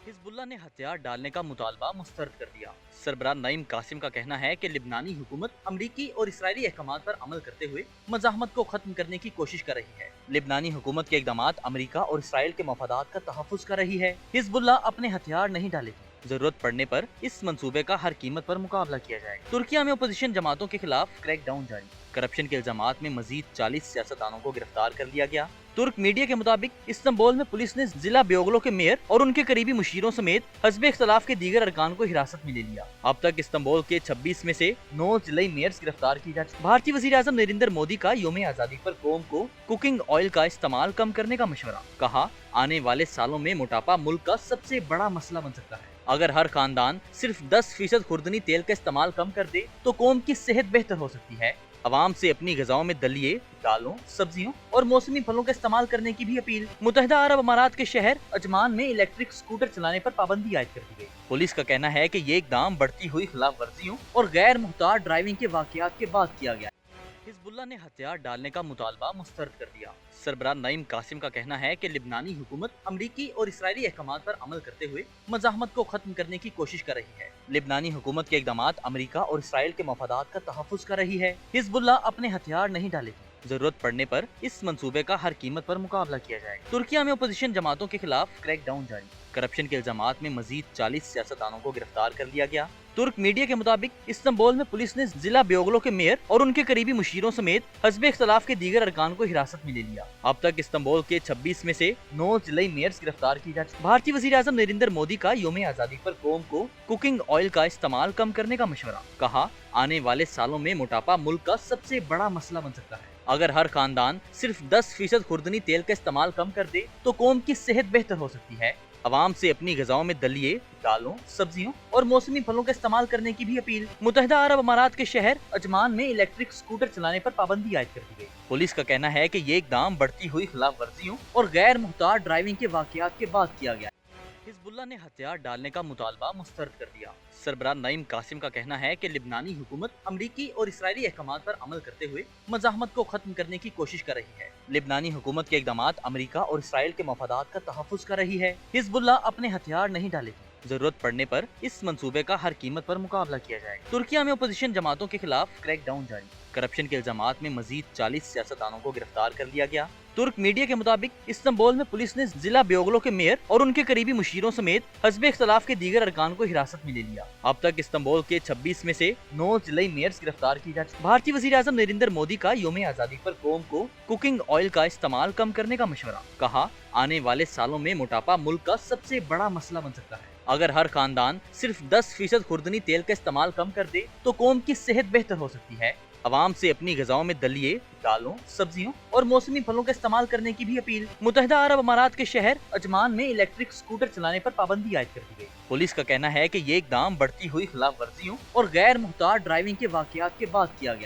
Hezbollah ने हथियार डालने का मुतालबा मुस्तरद कर दिया। सरबराह नईम कासिम का कहना है कि लिबनानी हुकूमत अमरीकी और इसराइली अहकामात पर अमल करते हुए मज़ाहमत को खत्म करने की कोशिश कर रही है। लिबनानी हुकूमत के इकदामात अमरीका और इसराइल के मफादात का तहफ़्फ़ुज़ कर रही है। हिजबुल्लाह अपने हथियार नहीं डालेगी, जरूरत पड़ने पर इस मंसूबे का हर कीमत पर मुकाबला किया जाएगा। तुर्किया में अपोजिशन जमातों के खिलाफ क्रैकडाउन जारी। करप्शन के इल्जामात में मजीद 40 सियासतदानों को गिरफ्तार कर लिया गया। तुर्क मीडिया के मुताबिक इस्तांबुल में पुलिस ने जिला बेओगलो के मेयर और उनके करीबी मुशीरों समेत हस्बे इख्तलाफ के दीगर अरकान को हिरासत में ले लिया। अब तक इस्तांबुल के 26 में से 9 जिलाई मेयर्स गिरफ्तार की जा चुकी। भारतीय वजीर आजम नरेंद्र मोदी का यौम आजादी पर कौम को कुकिंग ऑयल का इस्तेमाल कम करने का मशवरा। कहा, आने वाले सालों में मोटापा मुल्क का सबसे बड़ा मसला बन सकता है। अगर हर खानदान सिर्फ 10% खुर्दनी तेल का इस्तेमाल कम कर दे तो कौम की सेहत बेहतर हो सकती है। अवाम से अपनी ग़िज़ाओं में दलिए, दालों, सब्जियों और मौसमी फलों का इस्तेमाल करने की भी अपील। मुत्तहिदा अरब अमारात के शहर अजमान में इलेक्ट्रिक स्कूटर चलाने पर पाबंदी आयद कर दी गई। पुलिस का कहना है कि ये इकदाम बढ़ती हुई खिलाफ वर्जियों और गैर मुख्तार ड्राइविंग के वाक़यात के बाद किया गया। हिजबुल्लाह ने हथियार डालने का मुतालबा मुस्तरद कर दिया। सरबराह नईम कासिम का कहना है कि लिबनानी हुकूमत अमरीकी और इसराइली अहकामात पर अमल करते हुए मज़ाहमत को खत्म करने की कोशिश कर रही है। लिबनानी हुकूमत के इकदामात अमरीका और इसराइल के मफादात का तहफ़्फ़ुज़ कर रही है। हिजबुल्लाह अपने हथियार नहीं डालेगी, जरूरत पड़ने पर इस मंसूबे का हर कीमत पर मुकाबला किया जाएगा। तुर्किया में अपोजिशन जमातों के खिलाफ क्रैकडाउन जारी। करप्शन के इल्जामात में मजीद 40 सियासतदानों को गिरफ्तार कर लिया गया। तुर्क मीडिया के मुताबिक इस्तांबुल में पुलिस ने जिला बेओगलो के मेयर और उनके करीबी मुशीरों समेत हस्बे इख्तलाफ के दीगर अरकान को हिरासत में ले लिया। अब तक इस्तांबुल के 26 में से 9 जिलाई मेयर्स गिरफ्तार की जा चुकी। भारतीय वजीर आजम नरेंद्र मोदी का यौम आजादी पर कौम को कुकिंग ऑयल का इस्तेमाल कम करने का मशवरा। कहा, आने वाले सालों में मोटापा मुल्क का सबसे बड़ा मसला बन सकता है। अगर हर खानदान सिर्फ 10% खुर्दनी तेल का इस्तेमाल कम कर दे तो कौम की सेहत बेहतर हो सकती है। अवाम से अपनी ग़िज़ाओं में दलिए, दालों, सब्जियों और मौसमी फलों का इस्तेमाल करने की भी अपील। मुत्तहिदा अरब अमारात के शहर अजमान में इलेक्ट्रिक स्कूटर चलाने पर पाबंदी आयद कर दी गई। पुलिस का कहना है कि ये इकदाम बढ़ती हुई खिलाफ वर्जियों और गैर मुख्तार ड्राइविंग के वाक़यात के बाद किया गया। हिजबुल्लाह ने हथियार डालने का मुतालबा मुस्तरद कर दिया। सरबराह नईम कासिम का कहना है कि लिबनानी हुकूमत अमरीकी और इसराइली अहकामात पर अमल करते हुए मज़ाहमत को खत्म करने की कोशिश कर रही है। लिबनानी हुकूमत के इकदामात अमरीका और इसराइल के मफादात का तहफ़्फ़ुज़ कर रही है। हिजबुल्लाह अपने हथियार नहीं डालेगी, जरूरत पड़ने पर इस मंसूबे का हर कीमत पर मुकाबला किया जाएगा। तुर्किया में अपोजिशन जमातों के खिलाफ क्रैकडाउन जारी। करप्शन के इल्जामात में मजीद 40 सियासतदानों को गिरफ्तार कर लिया गया। तुर्क मीडिया के मुताबिक इस्तांबुल में पुलिस ने जिला बेओगलो के मेयर और उनके करीबी मुशीरों समेत हस्बे इख्तलाफ के दीगर अरकान को हिरासत में ले लिया। अब तक इस्तांबुल के 26 में से 9 जिलाई मेयर्स गिरफ्तार की जा चुकी। भारतीय वजीर आजम नरेंद्र मोदी का यौम आजादी पर कौम को कुकिंग ऑयल का इस्तेमाल कम करने का मशवरा। कहा, आने वाले सालों में मोटापा मुल्क का सबसे बड़ा मसला बन सकता है। अगर हर खानदान सिर्फ 10% खुर्दनी तेल का इस्तेमाल कम कर दे तो कौम की सेहत बेहतर हो सकती है। अवाम से अपनी ग़िज़ाओं में दलिए, दालों, सब्जियों और मौसमी फलों का इस्तेमाल करने की भी अपील। मुत्तहिदा अरब अमारात के शहर अजमान में इलेक्ट्रिक स्कूटर चलाने पर पाबंदी आयद कर दी गई। पुलिस का कहना है कि ये इकदाम बढ़ती हुई खिलाफ वर्जियों और गैर मुख्तार ड्राइविंग के वाक़यात के बाद किया गया।